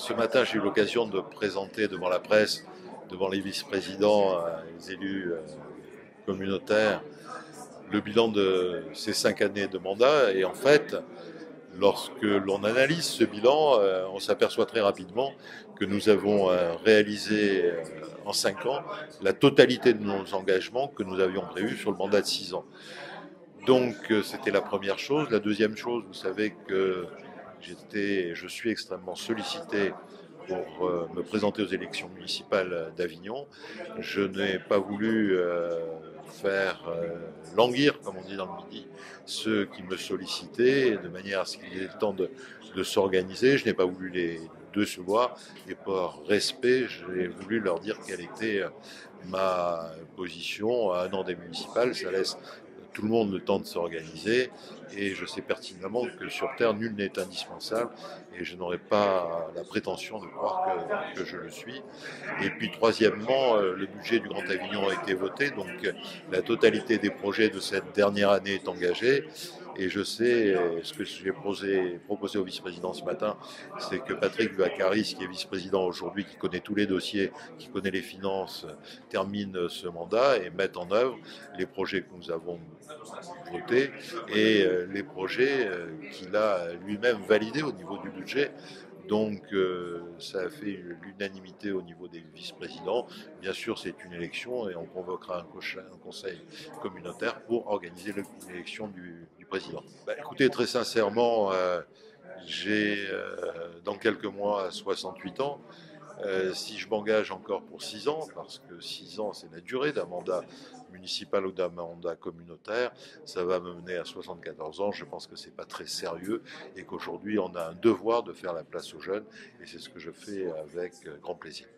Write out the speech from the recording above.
Ce matin, j'ai eu l'occasion de présenter devant la presse, devant les vice-présidents, les élus communautaires, le bilan de ces 5 années de mandat. Et en fait, lorsque l'on analyse ce bilan, on s'aperçoit très rapidement que nous avons réalisé en 5 ans la totalité de nos engagements que nous avions prévus sur le mandat de 6 ans. Donc c'était la première chose. La deuxième chose, vous savez que je suis extrêmement sollicité pour me présenter aux élections municipales d'Avignon. Je n'ai pas voulu faire languir, comme on dit dans le Midi, ceux qui me sollicitaient, de manière à ce qu'il ait le temps de s'organiser. Je n'ai pas voulu les décevoir et par respect, j'ai voulu leur dire quelle était ma position à un an des municipales. Ça laisse tout le monde le temps de s'organiser et je sais pertinemment que sur Terre, nul n'est indispensable et je n'aurai pas la prétention de croire que je le suis. Et puis troisièmement, le budget du Grand Avignon a été voté, donc la totalité des projets de cette dernière année est engagée. Et je sais, ce que j'ai proposé au vice-président ce matin, c'est que Patrick Vaccaris, qui est vice-président aujourd'hui, qui connaît tous les dossiers, qui connaît les finances, termine ce mandat et mette en œuvre les projets que nous avons votés et les projets qu'il a lui-même validés au niveau du budget. Donc ça a fait l'unanimité au niveau des vice-présidents. Bien sûr, c'est une élection et on convoquera un conseil communautaire pour organiser l'élection du président. Écoutez, très sincèrement, j'ai dans quelques mois 68 ans. Si je m'engage encore pour 6 ans, parce que 6 ans c'est la durée d'un mandat municipal ou d'un mandat communautaire, ça va me mener à 74 ans. Je pense que c'est pas très sérieux et qu'aujourd'hui on a un devoir de faire la place aux jeunes et c'est ce que je fais avec grand plaisir.